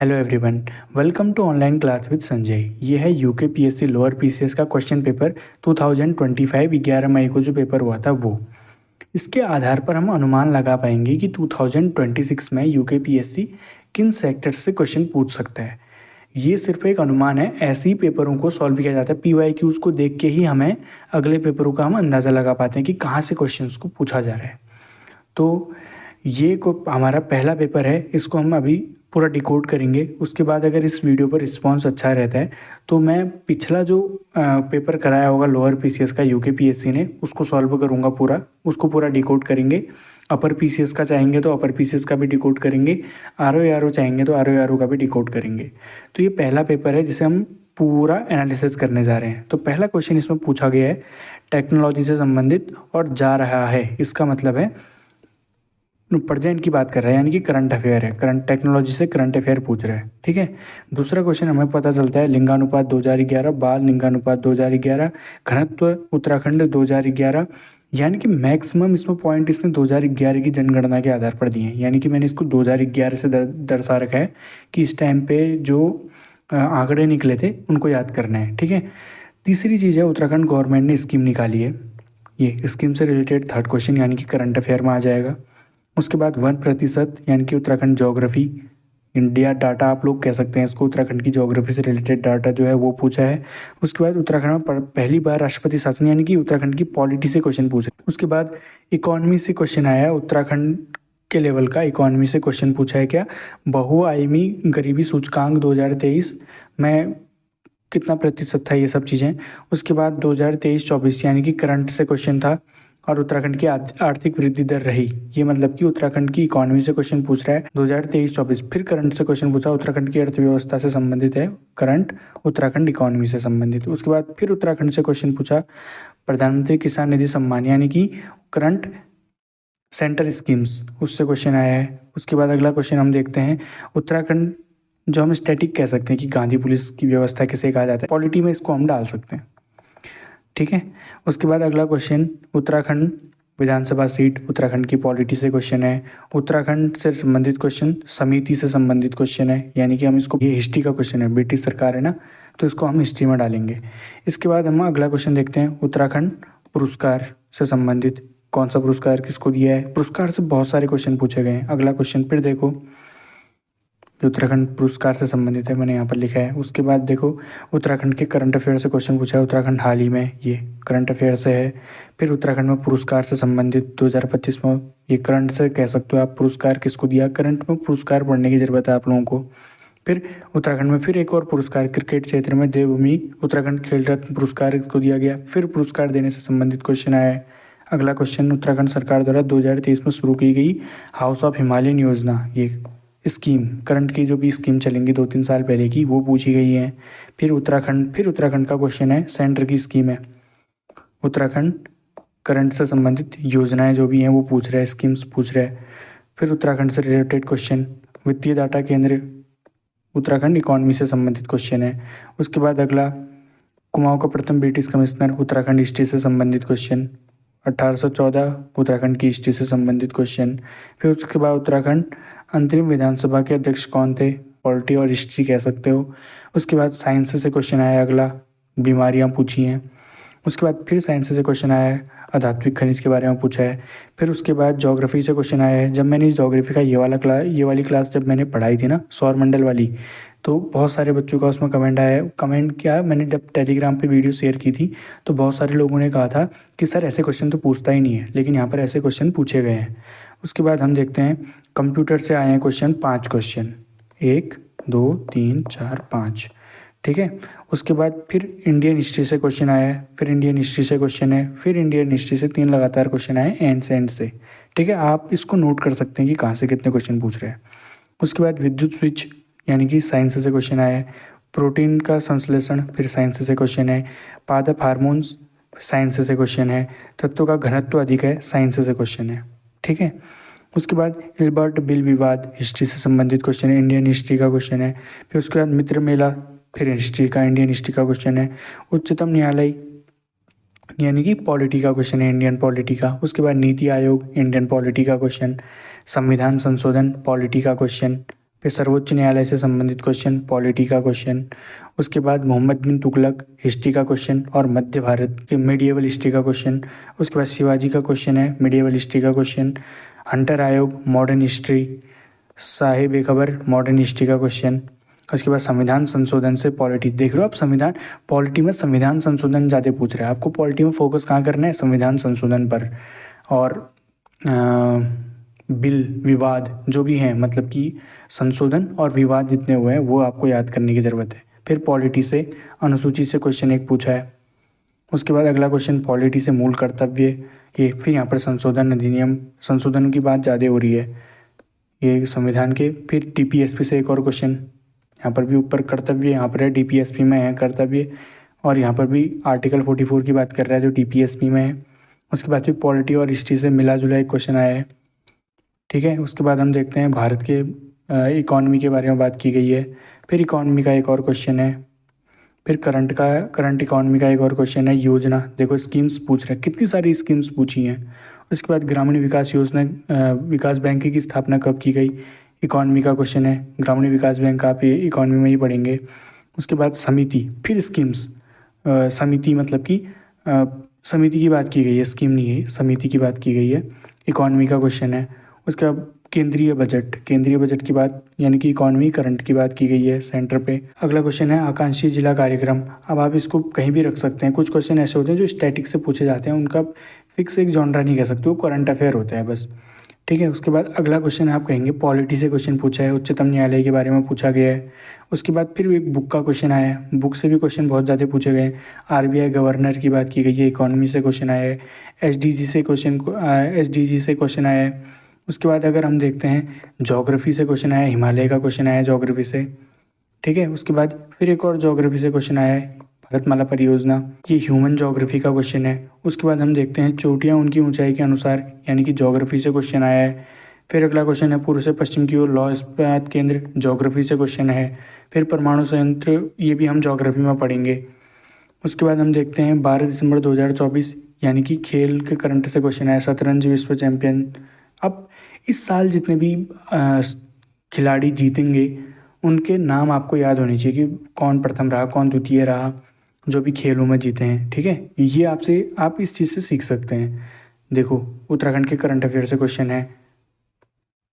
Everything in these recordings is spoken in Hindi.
Hello everyone, welcome to online class with Sanjay. ये है यूके पीएससी लोअर पीसीएस का क्वेश्चन पेपर 2025 11 मई को जो पेपर हुआ था वो। इसके आधार पर हम अनुमान लगा पाएंगे कि 2026 में यूके पीएससी किन सेक्टर से क्वेश्चन पूछ सकता है। ये सिर्फ एक अनुमान है, ऐसे ही पेपरों को सॉल्व किया जाता है। पीवाईक्यूज को देख के ही हमें अगले पेपरों का हम अंदाज़ा लगा पाते हैं कि कहाँ से क्वेश्चन को पूछा जा रहा है। तो ये को हमारा पहला पेपर है, इसको हम अभी पूरा डिकोड करेंगे। उसके बाद अगर इस वीडियो पर रिस्पांस अच्छा रहता है तो मैं पिछला जो पेपर कराया होगा लोअर पीसीएस का यूके पीएससी ने, उसको सॉल्व करूँगा पूरा, उसको पूरा डिकोड करेंगे। अपर पीसीएस का चाहेंगे तो अपर पीसीएस का भी डिकोड करेंगे, आरओ चाहेंगे तो आरओ का भी डिकोड करेंगे। तो ये पहला पेपर है जिसे हम पूरा एनालिसिस करने जा रहे हैं। तो पहला क्वेश्चन इसमें पूछा गया है टेक्नोलॉजी से संबंधित और जा रहा है, इसका मतलब है प्रेजेंट की बात कर रहा है, यानी कि करंट अफेयर है। करंट टेक्नोलॉजी से करंट अफेयर पूछ रहा है, ठीक है। दूसरा क्वेश्चन हमें पता चलता है लिंगानुपात 2011, बाल लिंगानुपात 2011, घनत्व उत्तराखंड 2011, यानी कि मैक्सिमम इसमें पॉइंट इसने 2011 की जनगणना के आधार पर दिए हैं। यानी कि मैंने इसको 2011 से दर्शा रखा है कि इस टाइम पे जो आंकड़े निकले थे उनको याद करना है, ठीक है। तीसरी चीज़ है उत्तराखंड गवर्नमेंट ने स्कीम निकाली है, ये स्कीम से रिलेटेड थर्ड क्वेश्चन यानी कि करंट अफेयर में आ जाएगा। उसके बाद 1% यानी कि उत्तराखंड ज्योग्राफी इंडिया डाटा आप लोग कह सकते हैं इसको, उत्तराखंड की ज्योग्राफी से रिलेटेड डाटा जो है वो पूछा है। उसके बाद उत्तराखंड में पहली बार राष्ट्रपति शासन यानी कि उत्तराखंड की पॉलिटी से क्वेश्चन पूछे। उसके बाद इकोनॉमी से क्वेश्चन आया है, उत्तराखंड के लेवल का इकोनॉमी से क्वेश्चन पूछा है। क्या बहुआयामी गरीबी सूचकांक 2023 में कितना प्रतिशत था, ये सब चीज़ें। उसके बाद 2023-24 यानी कि करंट से क्वेश्चन था और उत्तराखंड की आर्थिक वृद्धि दर रही। ये मतलब कि उत्तराखंड की इकोनॉमी से क्वेश्चन पूछ रहा है 2023-24। फिर करंट से क्वेश्चन पूछा, उत्तराखंड की अर्थव्यवस्था से संबंधित है करंट, उत्तराखंड इकोनॉमी से संबंधित। उसके बाद फिर उत्तराखंड से क्वेश्चन पूछा प्रधानमंत्री किसान निधि सम्मान यानी कि करंट सेंटर स्कीम्स, उससे क्वेश्चन आया है। उसके बाद अगला क्वेश्चन हम देखते हैं उत्तराखंड, जो हम स्टैटिक कह सकते हैं कि गांधी पुलिस की व्यवस्था किसे कहा जाता है, पॉलिटी में इसको हम डाल सकते हैं, ठीक है। उसके बाद अगला क्वेश्चन उत्तराखंड विधानसभा सीट, उत्तराखंड की पॉलिटी से क्वेश्चन है। उत्तराखंड से संबंधित क्वेश्चन समिति से संबंधित क्वेश्चन है, यानी कि हम इसको, ये हिस्ट्री का क्वेश्चन है, ब्रिटिश सरकार है ना, तो इसको हम हिस्ट्री में डालेंगे। इसके बाद हम अगला क्वेश्चन देखते हैं उत्तराखंड पुरस्कार से संबंधित, कौन सा पुरस्कार किसको दिया है। पुरस्कार से बहुत सारे क्वेश्चन पूछे गए हैं। अगला क्वेश्चन फिर देखो जो उत्तराखंड पुरस्कार से संबंधित है, मैंने यहाँ पर लिखा है। उसके बाद देखो उत्तराखंड के करंट अफेयर से क्वेश्चन पूछा है, उत्तराखंड हाल ही में, ये करंट अफेयर से है। फिर उत्तराखंड में पुरस्कार से संबंधित 2025 में, ये करंट से कह सकते हो आप, पुरस्कार किसको दिया, करंट में पुरस्कार पढ़ने की जरूरत है आप लोगों को। फिर उत्तराखंड में फिर एक और पुरस्कार क्रिकेट क्षेत्र में देवभूमि उत्तराखंड खेल रत्न पुरस्कार इसको दिया गया। फिर पुरस्कार देने से संबंधित क्वेश्चन आया है। अगला क्वेश्चन उत्तराखंड सरकार द्वारा 2023 में शुरू की गई हाउस ऑफ हिमालयन योजना, ये स्कीम, करंट की जो भी स्कीम चलेंगी 2-3 साल पहले की, वो पूछी गई है। फिर उत्तराखंड का क्वेश्चन है, सेंटर की स्कीम है, उत्तराखंड करंट से संबंधित योजनाएं जो भी हैं वो पूछ रहा है, स्कीम्स पूछ रहा है। फिर उत्तराखंड से रिलेटेड क्वेश्चन वित्तीय डाटा केंद्र, उत्तराखंड इकोनॉमी से संबंधित क्वेश्चन है। उसके बाद अगला कुमाऊं का प्रथम ब्रिटिश कमिश्नर, उत्तराखंड हिस्ट्री से संबंधित क्वेश्चन, 1814 उत्तराखंड की हिस्ट्री से संबंधित क्वेश्चन। फिर उसके बाद उत्तराखंड अंतरिम विधानसभा के अध्यक्ष कौन थे, पॉलिटी और हिस्ट्री कह सकते हो। उसके बाद साइंस से क्वेश्चन आया, अगला बीमारियां पूछी हैं। उसके बाद फिर साइंस से क्वेश्चन आया है, आधात्मिक खनिज के बारे में पूछा है। फिर उसके बाद ज्योग्राफी से क्वेश्चन आया है। जब मैंने इस ज्योग्राफी का ये वाली क्लास जब मैंने पढ़ाई थी ना, सौरमंडल वाली, तो बहुत सारे बच्चों का उसमें कमेंट आया है। कमेंट क्या, मैंने जब टेलीग्राम पे वीडियो शेयर की थी तो बहुत सारे लोगों ने कहा था कि सर ऐसे क्वेश्चन तो पूछता ही नहीं है, लेकिन यहाँ पर ऐसे क्वेश्चन पूछे गए हैं। उसके बाद हम देखते हैं कंप्यूटर से आए हैं क्वेश्चन, 5 क्वेश्चन, 1 2 3 4 5, ठीक है। उसके बाद फिर इंडियन हिस्ट्री से क्वेश्चन आया है, फिर इंडियन हिस्ट्री से क्वेश्चन है, फिर इंडियन हिस्ट्री से 3 लगातार क्वेश्चन आए एंड से, ठीक है। आप इसको नोट कर सकते हैं कि कहाँ से कितने क्वेश्चन पूछ रहे हैं। उसके बाद विद्युत स्विच यानी कि साइंस से क्वेश्चन आया है। प्रोटीन का संश्लेषण, फिर साइंस से क्वेश्चन है। पादप हार्मोन्स, साइंस से क्वेश्चन है। तत्वों का घनत्व अधिक है, साइंस से क्वेश्चन है, ठीक है। उसके बाद इल्बर्ट बिल विवाद, हिस्ट्री से संबंधित क्वेश्चन है, इंडियन हिस्ट्री का क्वेश्चन है। फिर उसके बाद मित्र मेला, फिर हिस्ट्री का, इंडियन हिस्ट्री का क्वेश्चन है। उच्चतम न्यायालय यानी कि पॉलिटी का क्वेश्चन है, इंडियन पॉलिटी का। उसके बाद नीति आयोग, इंडियन पॉलिटी का क्वेश्चन। संविधान संशोधन, पॉलिटी का क्वेश्चन। फिर सर्वोच्च न्यायालय से संबंधित क्वेश्चन, पॉलिटी का क्वेश्चन। उसके बाद मोहम्मद बिन तुगलक, हिस्ट्री का क्वेश्चन और मध्य भारत के मिडिएवल हिस्ट्री का क्वेश्चन। उसके बाद शिवाजी का क्वेश्चन है, मिडिएवल हिस्ट्री का क्वेश्चन। हंटर आयोग, मॉडर्न हिस्ट्री। साहिब बेखबर, मॉडर्न हिस्ट्री का क्वेश्चन। उसके बाद संविधान संशोधन से पॉलिटी। देख रहे हो आप, संविधान पॉलिटी में संविधान संशोधन ज़्यादा पूछ रहा है। आपको पॉलिटी में फोकस कहाँ करना है, संविधान संशोधन पर। और बिल, विवाद जो भी हैं, मतलब कि संशोधन और विवाद जितने हुए हैं वो आपको याद करने की ज़रूरत है। फिर पॉलिटी से अनुसूची से क्वेश्चन एक पूछा है। उसके बाद अगला क्वेश्चन पॉलिटी से मूल कर्तव्य, ये। फिर यहाँ पर संशोधन अधिनियम, संशोधन की बात ज़्यादा हो रही है ये संविधान के। फिर डीपीएसपी से एक और क्वेश्चन, यहाँ पर भी ऊपर कर्तव्य, यहाँ पर है डीपीएसपी में है कर्तव्य, और यहाँ पर भी आर्टिकल 44 की बात कर रहा है जो डीपीएसपी में है। उसके बाद फिर पॉलिटी और हिस्ट्री से मिला जुला एक क्वेश्चन आया है, ठीक है। उसके बाद हम देखते हैं भारत के इकॉनमी के बारे में बात की गई है। फिर इकॉनमी का एक और क्वेश्चन है। फिर करंट इकॉनमी का एक और क्वेश्चन है, योजना। देखो स्कीम्स पूछ रहे हैं, कितनी सारी स्कीम्स पूछी हैं। उसके बाद ग्रामीण विकास योजना, विकास बैंक की स्थापना कब की गई, इकॉनमी का क्वेश्चन है। ग्रामीण विकास बैंक आप ये इकॉनमी में ही पढ़ेंगे। उसके बाद समिति, फिर स्कीम्स। समिति मतलब कि समिति की बात की गई है, स्कीम नहीं है, समिति की बात की गई है। इकॉनमी का क्वेश्चन है। उसके बाद केंद्रीय बजट, केंद्रीय बजट की बात यानी कि इकॉनमी करंट की बात की गई है सेंटर पे। अगला क्वेश्चन है आकांक्षी जिला कार्यक्रम। अब आप इसको कहीं भी रख सकते हैं। कुछ क्वेश्चन ऐसे होते हैं जो स्टैटिक से पूछे जाते हैं, उनका फिक्स एक जॉनरा नहीं कह सकते, वो करंट अफेयर होता है बस, ठीक है। उसके बाद अगला क्वेश्चन आप कहेंगे पॉलिटी से क्वेश्चन पूछा है, उच्चतम न्यायालय के बारे में पूछा गया है। उसके बाद फिर एक बुक का क्वेश्चन आया है, बुक से भी क्वेश्चन बहुत ज़्यादा पूछे गए हैं। आरबीआई गवर्नर की बात की गई है, इकॉनमी से क्वेश्चन आया है। एसडीजी से क्वेश्चन आया है। उसके बाद अगर हम देखते हैं ज्योग्राफी से क्वेश्चन आया, हिमालय का क्वेश्चन आया ज्योग्राफी से, ठीक है। उसके बाद फिर एक और ज्योग्राफी से क्वेश्चन आया है, भारतमाला परियोजना, ये ह्यूमन ज्योग्राफी का क्वेश्चन है। उसके बाद हम देखते हैं चोटियाँ उनकी ऊंचाई के अनुसार, यानी कि ज्योग्राफी से क्वेश्चन आया है। फिर अगला क्वेश्चन है पूर्व से पश्चिम की ओर लौह इस्पात केंद्र, ज्योग्राफी से क्वेश्चन है। फिर परमाणु संयंत्र, ये भी हम ज्योग्राफी में पढ़ेंगे। उसके बाद हम देखते हैं 12 दिसंबर 2024, यानी कि खेल के करंट से क्वेश्चन आया, शतरंज विश्व चैंपियन। अब इस साल जितने भी खिलाड़ी जीतेंगे उनके नाम आपको याद होने चाहिए कि कौन प्रथम रहा, कौन द्वितीय रहा, जो भी खेलों में जीते हैं, ठीक है। ये आपसे आप इस चीज़ से सीख सकते हैं। देखो उत्तराखंड के करंट अफेयर से क्वेश्चन है,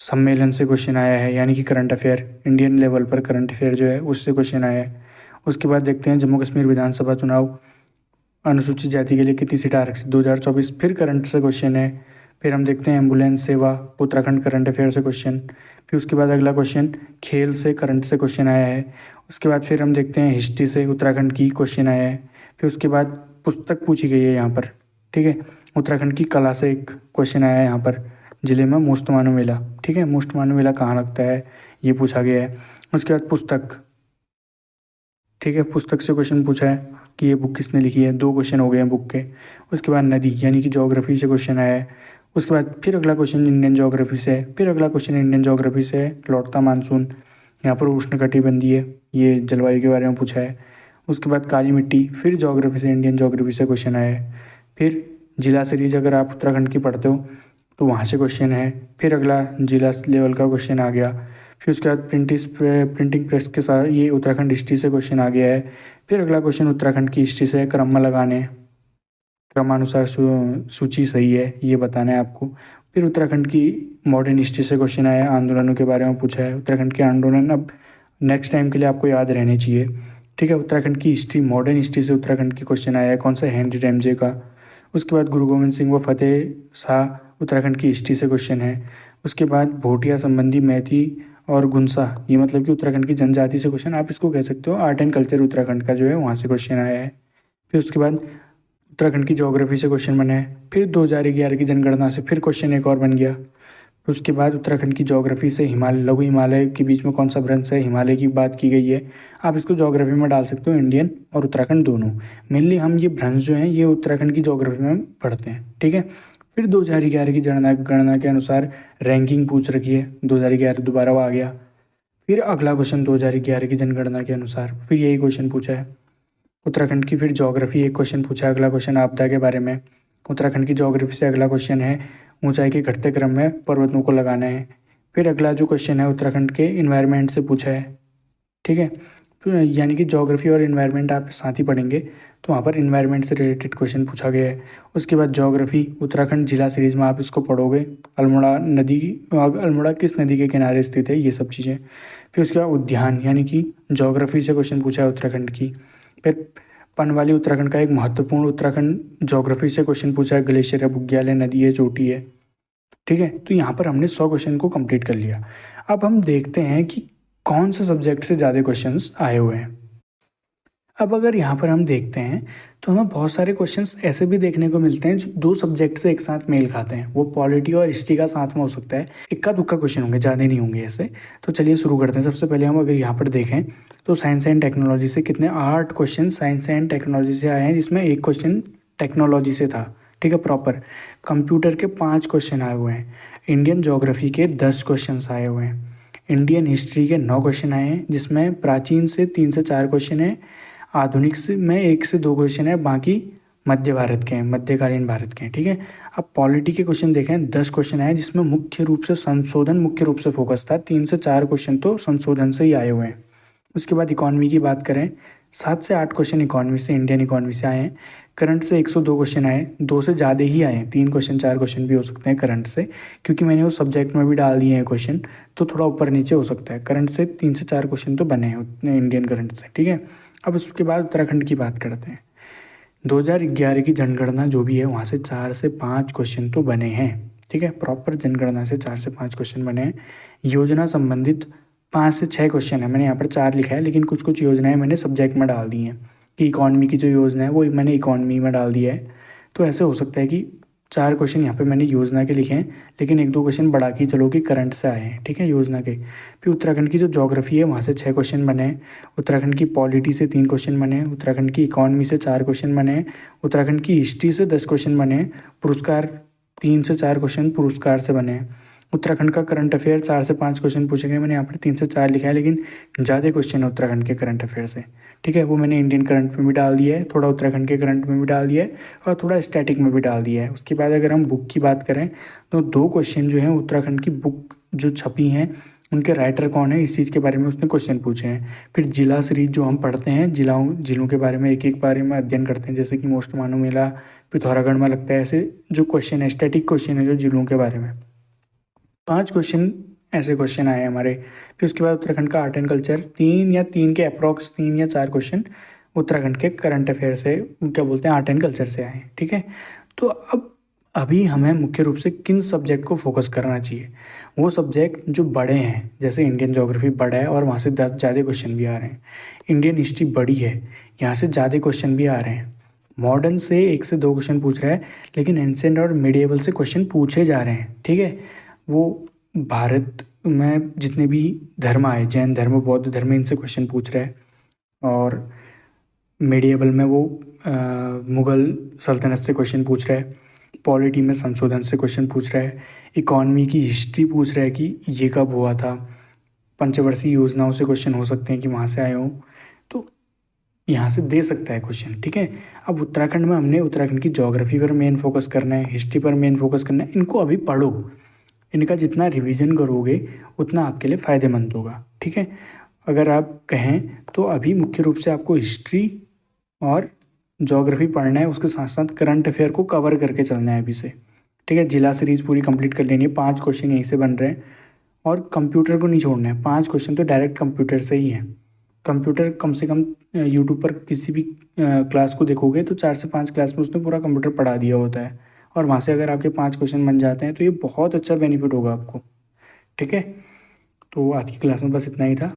सम्मेलन से क्वेश्चन आया है, यानी कि करंट अफेयर इंडियन लेवल पर करंट अफेयर जो है उससे क्वेश्चन आया है। उसके बाद देखते हैं जम्मू कश्मीर विधानसभा चुनाव, अनुसूचित जाति के लिए कितनी सीटें आरक्षित 2024, फिर करंट से क्वेश्चन है। फिर हम देखते हैं एम्बुलेंस सेवा, उत्तराखंड करंट अफेयर से क्वेश्चन। फिर उसके बाद अगला क्वेश्चन खेल से करंट से क्वेश्चन आया है। उसके बाद फिर हम देखते हैं हिस्ट्री से उत्तराखंड की क्वेश्चन आया है। फिर उसके बाद पुस्तक पूछी गई है यहाँ पर, ठीक है। उत्तराखंड की कला से एक क्वेश्चन आया है यहाँ पर, जिले में मोस्टमानू मेला, ठीक है। मोस्टमानू मेला कहाँ लगता है ये पूछा गया है। उसके बाद पुस्तक, ठीक है, पुस्तक से क्वेश्चन पूछा है कि ये बुक किसने लिखी है, 2 क्वेश्चन हो गए हैं बुक के। उसके बाद नदी यानी कि ज्योग्राफी से क्वेश्चन आया है। उसके बाद फिर अगला क्वेश्चन इंडियन ज्योग्राफी से है। फिर अगला क्वेश्चन इंडियन ज्योग्राफी से है लौटता मानसून, यहाँ पर उष्णकटिबंधीय, ये जलवायु के बारे में पूछा है। उसके बाद काली मिट्टी, फिर ज्योग्राफी से इंडियन ज्योग्राफी से क्वेश्चन आया है। फिर जिला सीरीज अगर आप उत्तराखंड की पढ़ते हो तो वहाँ से क्वेश्चन है। फिर अगला जिला लेवल का क्वेश्चन आ गया। फिर उसके बाद प्रिंटिंग प्रेस के साथ ये उत्तराखंड हिस्ट्री से क्वेश्चन आ गया है। फिर अगला क्वेश्चन उत्तराखंड की हिस्ट्री से क्रम में लगाने, क्रमानुसार सूची सही है ये बताना है आपको। फिर उत्तराखंड की मॉडर्न हिस्ट्री से क्वेश्चन आया, आंदोलनों के बारे में पूछा है। उत्तराखंड के आंदोलन अब नेक्स्ट टाइम के लिए आपको याद रहने चाहिए, ठीक है। उत्तराखंड की हिस्ट्री, मॉडर्न हिस्ट्री से उत्तराखंड की क्वेश्चन आया है, कौन सा, हेनरी रैमजे का। उसके बाद गुरु गोविंद सिंह व फतेह शाह, उत्तराखंड की हिस्ट्री से क्वेश्चन है। उसके बाद भोटिया संबंधी मैथी और गुंसा, ये मतलब कि उत्तराखंड की जनजाति से क्वेश्चन, आप इसको कह सकते हो आर्ट एंड कल्चर उत्तराखंड का जो है वहाँ से क्वेश्चन आया है। फिर उसके बाद उत्तराखंड की ज्योग्राफी से क्वेश्चन बना है। फिर 2011 की जनगणना से फिर क्वेश्चन एक और बन गया। फिर उसके बाद उत्तराखंड की ज्योग्राफी से हिमालय, लघु हिमालय के बीच में कौन सा भ्रंश है, हिमालय की बात की गई है। आप इसको ज्योग्राफी में डाल सकते हो, इंडियन और उत्तराखंड दोनों। मेनली हम ये भ्रंश जो हैं ये उत्तराखंड की ज्योग्राफी में पढ़ते हैं, ठीक है। फिर 2011 की गणना के अनुसार रैंकिंग पूछ रखी है, 2011 दोबारा वो आ गया। फिर अगला क्वेश्चन 2011 की जनगणना के अनुसार फिर यही क्वेश्चन पूछा है उत्तराखंड की। फिर ज्योग्राफी एक क्वेश्चन पूछा है, अगला क्वेश्चन आपदा के बारे में। उत्तराखंड की ज्योग्राफी से अगला क्वेश्चन है ऊंचाई के घटते क्रम में पर्वतों को लगाना है। फिर अगला जो क्वेश्चन है उत्तराखंड के इन्वायरमेंट से पूछा है, ठीक है। तो यानी कि ज्योग्राफी और इन्वायरमेंट आप साथ ही पढ़ेंगे, तो वहाँ पर इन्वायरमेंट से रिलेटेड क्वेश्चन पूछा गया है। उसके बाद ज्योग्राफी उत्तराखंड जिला सीरीज में आप इसको पढ़ोगे, अल्मोड़ा नदी, अल्मोड़ा किस नदी के किनारे स्थित है, ये सब चीज़ें। फिर उसके बाद उद्यान, यानी कि ज्योग्राफी से क्वेश्चन पूछा है उत्तराखंड की। फिर पनवाली उत्तराखंड का एक महत्वपूर्ण, उत्तराखंड ज्योग्राफी से क्वेश्चन पूछा है, ग्लेशियर है, बुग्याल है, नदी है, चोटी है, ठीक है। तो यहाँ पर हमने 100 क्वेश्चन को कंप्लीट कर लिया। अब हम देखते हैं कि कौन से सब्जेक्ट से ज़्यादा क्वेश्चंस आए हुए हैं। अब अगर यहाँ पर हम देखते हैं तो हमें बहुत सारे क्वेश्चंस ऐसे भी देखने को मिलते हैं जो दो सब्जेक्ट से एक साथ मेल खाते हैं। वो पॉलिटी और हिस्ट्री का साथ में हो सकता है, इक्का दुक्का क्वेश्चन होंगे, ज़्यादा नहीं होंगे ऐसे। तो चलिए शुरू करते हैं। सबसे पहले हम अगर यहाँ पर देखें तो साइंस एंड टेक्नोलॉजी से कितने 8 क्वेश्चन साइंस एंड टेक्नोलॉजी से आए हैं, जिसमें एक क्वेश्चन टेक्नोलॉजी से था, ठीक है, प्रॉपर। कंप्यूटर के 5 क्वेश्चन आए हुए हैं। इंडियन ज्योग्राफी के 10 क्वेश्चन आए हुए हैं। इंडियन हिस्ट्री के 9 क्वेश्चन आए हैं, जिसमें प्राचीन से 3 से 4 क्वेश्चन है, आधुनिक से में 1 से 2 क्वेश्चन है, बाकी मध्य भारत के हैं, मध्यकालीन भारत के हैं, ठीक है। अब पॉलिटी के क्वेश्चन देखें, 10 क्वेश्चन आए, जिसमें मुख्य रूप से संशोधन मुख्य रूप से फोकस था। 3 से 4 क्वेश्चन तो संशोधन से ही आए हुए हैं। उसके बाद इकॉनमी की बात करें, 7 से 8 क्वेश्चन इकॉनमी से, इंडियन इकॉनमी से आए हैं। करंट से 102 क्वेश्चन आए, 2 से ज़्यादा ही आए हैं, 3 क्वेश्चन 4 क्वेश्चन भी हो सकते हैं करंट से, क्योंकि मैंने वो सब्जेक्ट में भी डाल दिए हैं क्वेश्चन, तो थोड़ा ऊपर नीचे हो सकता है। करंट से 3 से 4 क्वेश्चन तो बने हैं उतने इंडियन करंट से, ठीक है। अब उसके बाद उत्तराखंड की बात करते हैं। 2011 की जनगणना जो भी है, वहाँ से 4 से 5 क्वेश्चन तो बने हैं, ठीक है। प्रॉपर जनगणना से 4 से 5 क्वेश्चन बने हैं। योजना संबंधित 5 से 6 क्वेश्चन है, मैंने यहाँ पर 4 लिखा है, लेकिन कुछ कुछ योजनाएं मैंने सब्जेक्ट में डाल दी हैं, कि इकॉनमी की जो योजना है वो मैंने इकॉनमी में डाल दिया है। तो ऐसे हो सकता है कि 4 क्वेश्चन यहाँ पे मैंने योजना के लिखे हैं, लेकिन 1-2 क्वेश्चन बढ़ा के चलो कि करंट से आए हैं, ठीक है, योजना के। फिर उत्तराखंड की जो ज्योग्राफी है, वहाँ से 6 क्वेश्चन बने हैं। उत्तराखंड की पॉलिटी से 3 क्वेश्चन बने हैं। उत्तराखंड की इकॉनमी से 4 क्वेश्चन बने हैं। उत्तराखंड की हिस्ट्री से 10 क्वेश्चन बने हैं। पुरस्कार 3 से 4 क्वेश्चन पुरस्कार से बने हैं। उत्तराखंड का करंट अफेयर 4 से 5 क्वेश्चन पूछे गए, मैंने यहाँ पर 3 से 4 लिखा है, लेकिन ज़्यादा क्वेश्चन है उत्तराखंड के करंट अफेयर से, ठीक है। वो मैंने इंडियन करंट में भी डाल दिया है, थोड़ा उत्तराखंड के करंट में भी डाल दिया है, और थोड़ा स्टैटिक में भी डाल दिया है। उसके बाद अगर हम बुक की बात करें तो 2 क्वेश्चन जो हैं उत्तराखंड की बुक जो छपी हैं, उनके राइटर कौन है, इस चीज़ के बारे में उसने क्वेश्चन पूछे हैं। फिर जिला सीरीज जो हम पढ़ते हैं, जिलों के बारे में एक एक बारे में अध्ययन करते हैं, जैसे कि मोस्ट मानो मेला पिथौरागढ़ में लगता है, ऐसे जो क्वेश्चन है स्टैटिक क्वेश्चन है जो जिलों के बारे में, 5 क्वेश्चन ऐसे क्वेश्चन आए हमारे। फिर उसके बाद उत्तराखंड का आर्ट एंड कल्चर, 3 या 3 के अप्रॉक्स 3 या 4 क्वेश्चन उत्तराखंड के करंट अफेयर से, क्या बोलते हैं, आर्ट एंड कल्चर से आए, ठीक है। तो अब अभी हमें मुख्य रूप से किन सब्जेक्ट को फोकस करना चाहिए, वो सब्जेक्ट जो बड़े हैं, जैसे इंडियन ज्योग्राफी बड़ा है और वहाँ से ज़्यादा क्वेश्चन भी आ रहे हैं। इंडियन हिस्ट्री बड़ी है, यहाँ से ज़्यादा क्वेश्चन भी आ रहे हैं। मॉडर्न से 1 से 2 क्वेश्चन पूछ रहा है, लेकिन एंशिएंट और मिडिएवल से क्वेश्चन पूछे जा रहे हैं, ठीक है। वो भारत में जितने भी धर्म आए, जैन धर्म, बौद्ध धर्म, इनसे क्वेश्चन पूछ रहा है। और मिडिएवल में वो मुग़ल सल्तनत से क्वेश्चन पूछ रहा है। पॉलिटी में संशोधन से क्वेश्चन पूछ रहा है। इकॉनमी की हिस्ट्री पूछ रहा है कि ये कब हुआ था। पंचवर्षीय योजनाओं से क्वेश्चन हो सकते हैं कि वहाँ से आए हों, तो यहाँ से दे सकता है क्वेश्चन, ठीक है। अब उत्तराखंड में हमने उत्तराखंड की ज्योग्राफी पर मेन फोकस करना है, हिस्ट्री पर मेन फोकस करना है। इनको अभी पढ़ो, इनका जितना रिवीजन करोगे उतना आपके लिए फ़ायदेमंद होगा, ठीक है। अगर आप कहें तो अभी मुख्य रूप से आपको हिस्ट्री और ज्योग्राफी पढ़ना है, उसके साथ साथ करंट अफेयर को कवर करके चलना है अभी से, ठीक है। जिला सीरीज़ पूरी कंप्लीट कर लेनी है, 5 क्वेश्चन यहीं से बन रहे हैं, और कंप्यूटर को नहीं छोड़ना है। 5 क्वेश्चन तो डायरेक्ट कंप्यूटर से ही हैं। कंप्यूटर कम से कम यूट्यूब पर किसी भी क्लास को देखोगे तो 4 से 5 क्लास में उसने पूरा कंप्यूटर पढ़ा दिया होता है, और वहाँ से अगर आपके 5 क्वेश्चन बन जाते हैं तो ये बहुत अच्छा बेनिफिट होगा आपको, ठीक है। तो आज की क्लास में बस इतना ही था।